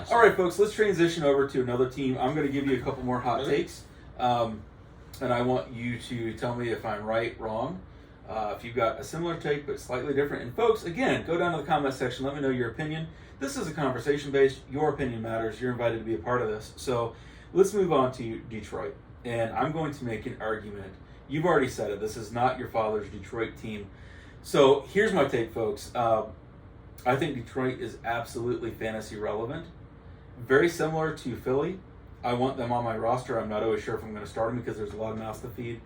much. All right, folks, let's transition over to another team. I'm going to give you a couple more hot takes, and I want you to tell me if I'm right, wrong. If you've got a similar take but slightly different. And folks, again, go down to the comment section. Let me know your opinion. This is a conversation based. Your opinion matters. You're invited to be a part of this. So let's move on to Detroit. And I'm going to make an argument. You've already said it. This is not your father's Detroit team. So here's my take, folks. I think Detroit is absolutely fantasy relevant. Very similar to Philly. I want them on my roster. I'm not always sure if I'm going to start them because there's a lot of mouths to feed.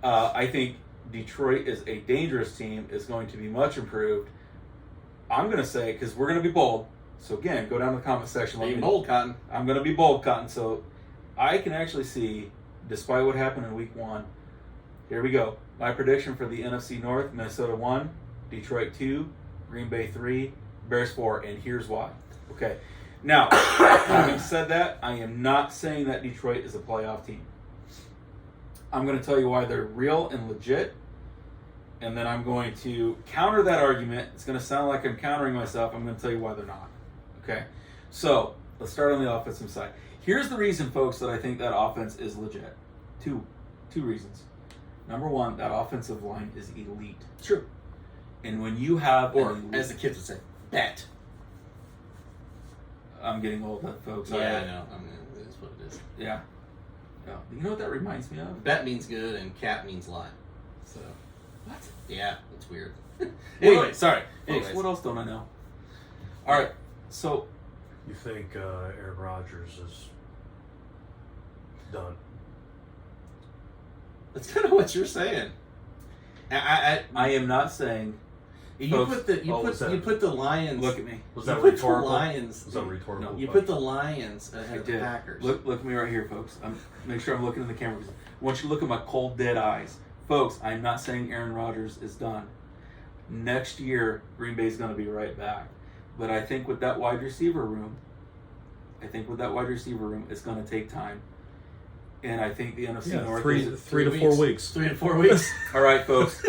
I think Detroit is a dangerous team, is going to be much improved. I'm going to say, because we're going to be bold, so again, go down to the comment section. Be bold, Cotton. I'm going to be bold, Cotton. So I can actually see, despite what happened in week 1, here we go. My prediction for the NFC North: Minnesota 1, Detroit 2, Green Bay 3, Bears 4, and here's why. Okay. Now, having said that, I am not saying that Detroit is a playoff team. I'm going to tell you why they're real and legit, and then I'm going to counter that argument. It's going to sound like I'm countering myself. I'm going to tell you why they're not. Okay? So, let's start on the offensive side. Here's the reason, folks, that I think that offense is legit. Two reasons. Number one, that offensive line is elite. True. And when you have... Or, as the kids would say, bet. I'm getting old, folks. Yeah, I know. It is what it is. Yeah. You know what that reminds me of? Bet means good and cat means lie. So... What? Yeah, it's weird. Anyway, sorry. Folks, what else don't I know? All right, so... You think Aaron Rodgers is done? That's kind of what you're saying. I am not saying... You folks, put the Lions... Look at me. Was that put the rhetorical? Lions... Was that rhetorical? No, you put the Lions ahead of the did. Packers. Look at me right here, folks. Make sure I'm looking in the camera. I want you to look at my cold, dead eyes. Folks, I'm not saying Aaron Rodgers is done. Next year, Green Bay's going to be right back. But I think with that wide receiver room, it's going to take time. And I think the NFC North is... 3 to 4 weeks. 3 to 4 weeks. All right, folks.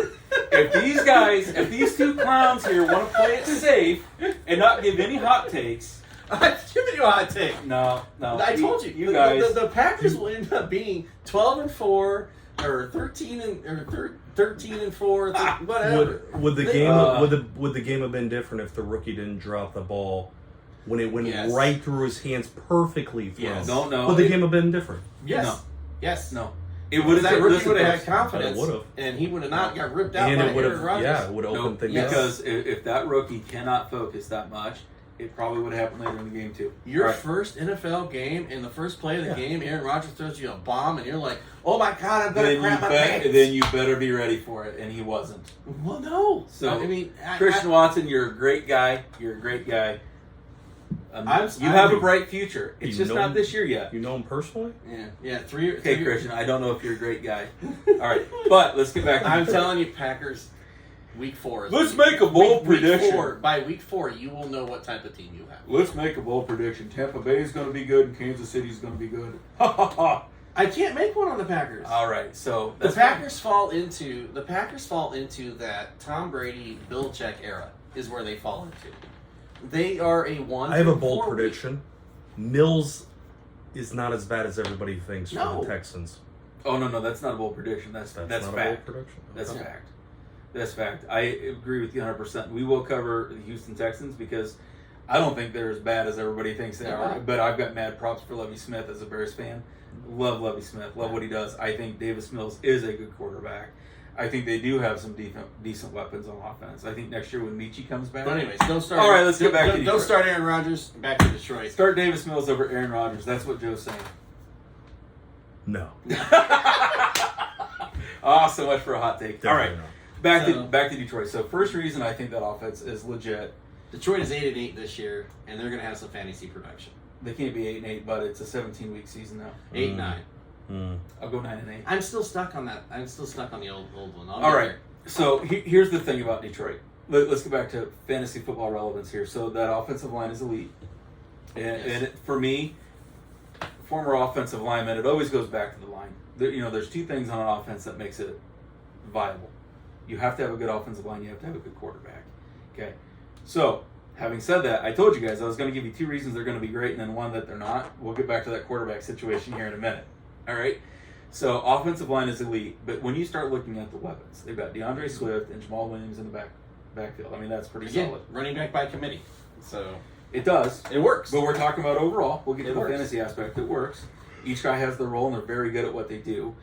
If these two clowns here want to play it safe and not give any hot takes... I've given you a hot take. No. I told you. You guys... The Packers will end up being 12-4 or 13-4, whatever. Would the game have been different if the rookie didn't drop the ball when it went right through his hands perfectly? Yes. No. Would the game have been different? Yes. No. Yes. No. It would have. That rookie would have had confidence, It would have. and he would have not got ripped out And by it would Aaron have. Rodgers. Yeah, it would have opened things up. Because if that rookie cannot focus that much, it probably would have happened later in the game too. Your first NFL game, in the first play of the game, Aaron Rodgers throws you a bomb, and you're like, "Oh my God, I'm gonna crap my pants." Then you better be ready for it, and he wasn't. Well, no. So I mean, Christian Watson, you're a great guy. You have a bright future. It's just not this year yet. You know him personally? Yeah. 3 years. Okay, Christian, I don't know if you're a great guy. All right, but let's get back to I'm telling you, Packers, week 4. Let's make a bold prediction. By week 4, you will know what type of team you have. Let's make a bold prediction. Tampa Bay is going to be good, and Kansas City is going to be good. Ha ha ha. I can't make one on the Packers. All right, so the Packers fall into that Tom Brady, Belichick era is where they fall into. They are a 1. I have a bold prediction. Mills is not as bad as everybody thinks for the Texans. Oh no, that's not a bold prediction. That's not fact. A bold prediction? That's fact. That's fact. I agree with you 100%. We will cover the Houston Texans because I don't think they're as bad as everybody thinks they are. But I've got mad props for Lovie Smith as a Bears fan. Love Lovie Smith. Love what he does. I think Davis Mills is a good quarterback. I think they do have some decent weapons on offense. I think next year when Michi comes back. But anyways, don't start. All right, let's get back to Detroit. Don't start Aaron Rodgers. Back to Detroit. Start Davis Mills over Aaron Rodgers. That's what Joe's saying. No. So much for a hot take. All right, back to Detroit. So first reason I think that offense is legit. Detroit is 8-8 this year, and they're going to have some fantasy production. They can't be 8-8, but it's a 17-week season now. 8-9. I'll go 9-8. I'm still stuck on that. I'm still stuck on the old one. All right. So here's the thing about Detroit. Let's get back to fantasy football relevance here. So that offensive line is elite, and for me, former offensive lineman, it always goes back to the line. There's two things on an offense that makes it viable. You have to have a good offensive line. You have to have a good quarterback. Okay. So Having said that, I told you guys I was going to give you 2 reasons they're going to be great and then 1 that they're not. We'll get back to that quarterback situation here in a minute. All right? So, offensive line is elite, but when you start looking at the weapons, they've got DeAndre Swift and Jamal Williams in the backfield. I mean, that's pretty solid. Running back by committee. So it does. It works. But we're talking about overall. We'll get to the works. fantasy aspect. It works. Each guy has their role, and they're very good at what they do.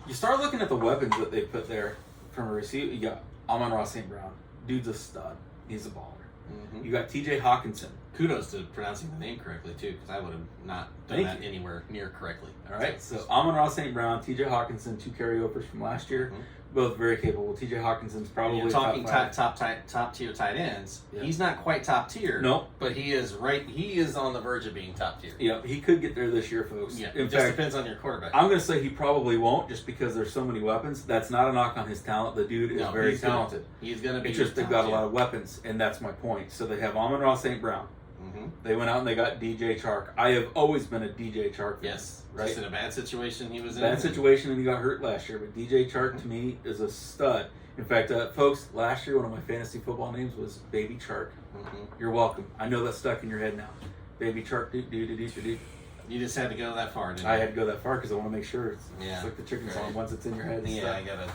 You start looking at the weapons that they put there from a receiver. You got Amon-Ra St. Brown. Dude's a stud. He's a baller. Mm-hmm. You got T.J. Hawkinson. Kudos to pronouncing the name correctly, too, because I would have not done that anywhere near correctly. All right, so Amon-Ra St. Brown, T.J. Hawkinson, 2 carryovers from last year. Mm-hmm. Both very capable. T.J. Hawkinson's probably You're talking top tier tight ends. Yeah. He's not quite top tier. Nope. But he is right. He is on the verge of being top tier. Yeah, he could get there this year, folks. Yeah, In it just fact, depends on your quarterback. I'm going to say he probably won't just because there's so many weapons. That's not a knock on his talent. The dude is very he's talented. He's going to be. It's just they've got a lot of weapons, and that's my point. So they have Amon-Ra St. Brown. Mm-hmm. They went out and they got DJ Chark. I have always been a DJ Chark fan. Yes. Right? Just in a bad situation he was in. Bad situation, and he got hurt last year. But DJ Chark, to me, is a stud. In fact, folks, last year one of my fantasy football names was Baby Chark. Mm-hmm. You're welcome. I know that's stuck in your head now. Baby Chark, do. You just had to go that far, didn't you? I had to go that far because I want to make sure it's like the chicken song. Right. Once it's in your head, it's Yeah, stuck. I got a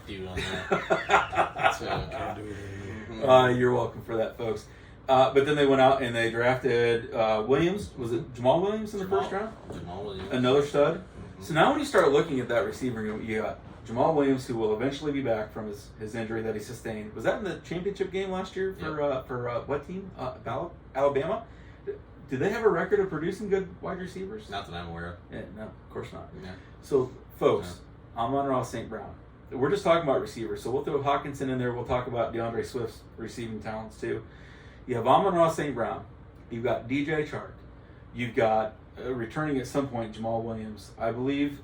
do on that. So, Can't do it. You're welcome for that, folks. But then they went out and they drafted Williams. Was it Jamal Williams in the first round? Jamal Williams. Another stud. Mm-hmm. So now when you start looking at that receiver, you got Jamal Williams, who will eventually be back from his injury that he sustained. Was that in the championship game last year for what team? Alabama? Did they have a record of producing good wide receivers? Not that I'm aware of. Yeah, no, of course not. Yeah. So, folks, Amon-Ra St. Brown. We're just talking about receivers, so we'll throw Hawkinson in there. We'll talk about DeAndre Swift's receiving talents, too. You have Amon-Ra St. Brown. You've got DJ Chark. You've got, returning at some point, Jamal Williams. I believe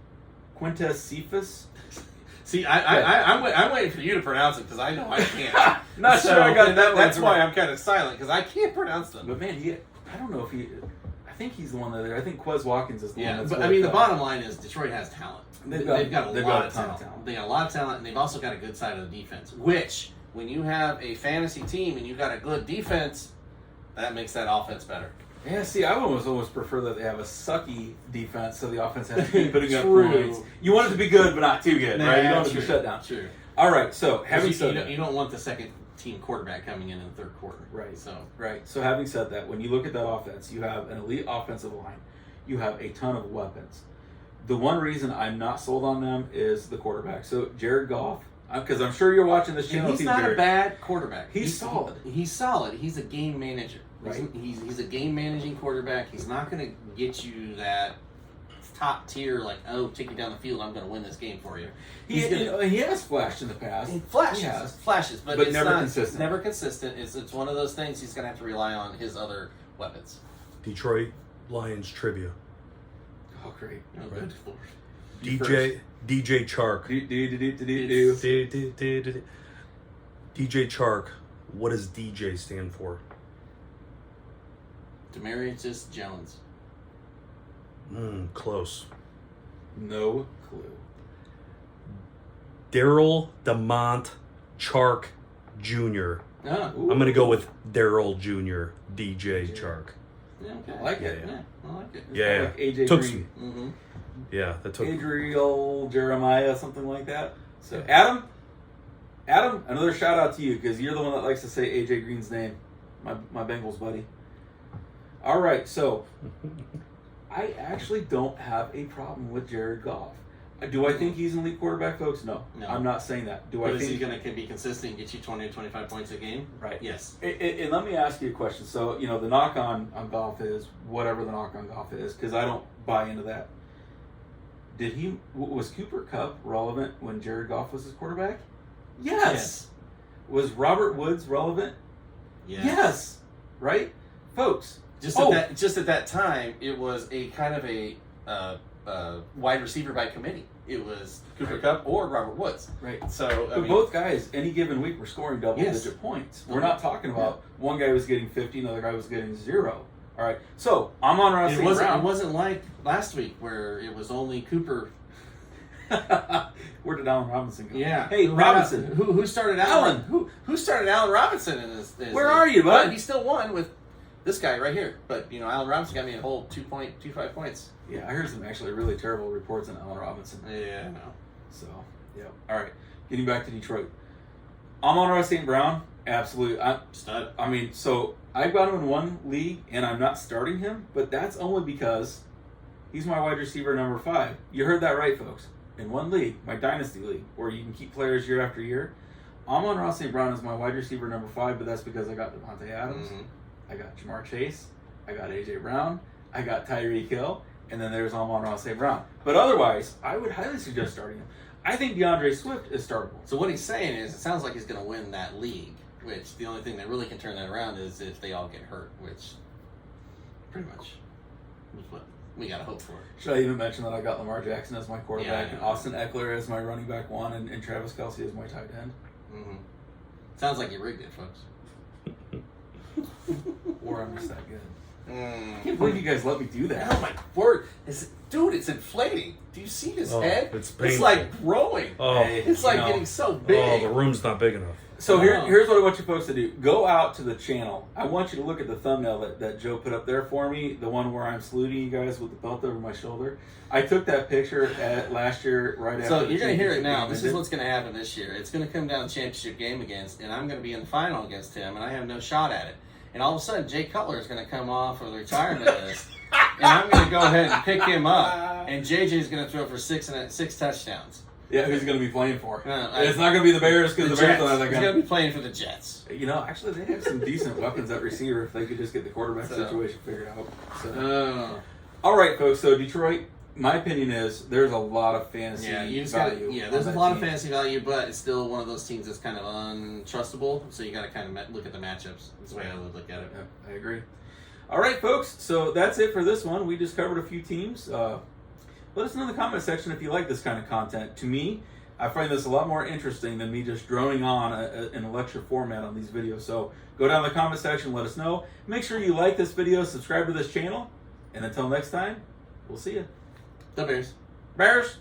Quintez Cephas. See, I'm waiting for you to pronounce it because I know I can't. Not sure I got that one. That's why I'm kind of silent because I can't pronounce them. But man, I don't know if I think he's the one that I think Quez Watkins is the one that's but I mean, the bottom line is Detroit has talent. They've got a lot of talent. They got a lot of talent, and they've also got a good side of the defense. Which, when you have a fantasy team and you've got a good defense, that makes that offense better. Yeah, see, I almost prefer that they have a sucky defense, so the offense has to keep putting up True. points. You want it to be good, but not too good, right? You don't want it to be shut down. True. All right, so having said that, you don't want the second team quarterback coming in the third quarter. Right. So So having said that, when you look at that offense, you have an elite offensive line. You have a ton of weapons. The one reason I'm not sold on them is the quarterback. So Jared Goff, because I'm sure you're watching this channel. He's not Jared. a bad quarterback. He's solid. He's solid. He's a game manager. Right. He's a game managing quarterback. He's not going to get you that top tier, like, oh, take you down the field, I'm going to win this game for you. He has flashed in the past. Flashes, but it's never not consistent. Never consistent. It's one of those things he's going to have to rely on his other weapons. Detroit Lions trivia. Oh, great. Oh, Right. good Lord. DJ Chark. DJ Chark. What does DJ stand for? Demaryius Jones. Close. No clue. Daryl DeMont Chark Jr. Ah, Ooh. I'm going to go with Daryl Jr. DJ Chark. yeah, okay. I like it. Yeah, I like it. Yeah. Like AJ Took Green. Mm-hmm. Yeah, that took. Adriel Jeremiah, something like that. So Adam, another shout out to you because you're the one that likes to say AJ Green's name, my Bengals buddy. All right, so I actually don't have a problem with Jared Goff. Do I think he's an elite quarterback, folks? No. I'm not saying that. But is he going to be consistent and get you 20 to 25 points a game? Right. Yes. And let me ask you a question. So, the knock on Goff is whatever the knock on Goff is, because I don't buy into that. Was Cooper Kupp relevant when Jared Goff was his quarterback? Yes. Was Robert Woods relevant? Yes. Right? Folks. Just at that time, it was a kind of a wide receiver by committee. It was Cooper Kupp or Robert Woods. Right. So, But both guys, any given week, were scoring double-digit points. We're not talking about one guy was getting 50, another guy was getting 0. All right. So, Amon-Ra St. Brown. It wasn't like last week where it was only Cooper Where did Allen Robinson go? Yeah. Hey, Robinson. Who started Allen? Who started Allen Robinson in this? Where are you, bud? But he still won with this guy right here. But Allen Robinson got me a whole 2.25 points. Yeah, I heard some actually really terrible reports on Allen Robinson. Yeah, I know. So, yeah. All right. Getting back to Detroit. Amon-Ra St. Brown, absolutely. Stud. I mean, so I've got him in one league, and I'm not starting him, but that's only because he's my wide receiver number 5. You heard that right, folks. In one league, my dynasty league, where you can keep players year after year, Amon-Ra St. Brown is my wide receiver number 5, but that's because I got Devontae Adams, I got Jamar Chase, I got A.J. Brown, I got Tyreek Hill, and then there's Amon-Ra St. Brown. But otherwise, I would highly suggest starting him. I think DeAndre Swift is startable. So what he's saying is, it sounds like he's going to win that league, which the only thing that really can turn that around is if they all get hurt, which pretty much is what we got to hope for. Should I even mention that I got Lamar Jackson as my quarterback, Yeah, and Austin Eckler as my running back 1, and Travis Kelce as my tight end? Mm-hmm. Sounds like you rigged it, folks. Or I'm just that good. I can't believe you guys let me do that. Oh my word. Dude, it's inflating. Do you see his head? It's painful. It's like growing. Oh, it's like getting so big. Oh, the room's not big enough. So here's what I want you folks to do. Go out to the channel. I want you to look at the thumbnail that Joe put up there for me, the one where I'm saluting you guys with the belt over my shoulder. I took that picture last year right after. So you're going to hear it now. game This ended. is what's going to happen this year. It's going to come down to championship game against, and I'm going to be in the final against him, and I have no shot at it. And all of a sudden, Jay Cutler is going to come off of the retirement list, and I'm going to go ahead and pick him up, and JJ's going to throw for 6 touchdowns. Yeah, who's going to be playing for? And it's not going to be the Bears because the Bears don't have that He's guy. going to be playing for the Jets. Actually, they have some decent weapons at receiver if they could just get the quarterback situation figured out. So. All right, folks. So Detroit, my opinion is there's a lot of fantasy value. There's a lot of fantasy value, but it's still one of those teams that's kind of untrustable. So you got to kind of look at the matchups. That's the way I would look at it. Yeah, I agree. All right, folks. So that's it for this one. We just covered a few teams. Let us know in the comment section if you like this kind of content. To me, I find this a lot more interesting than me just droning on in a lecture format on these videos. So go down in the comment section, let us know. Make sure you like this video, subscribe to this channel, and until next time, we'll see you. The Bears. Bears!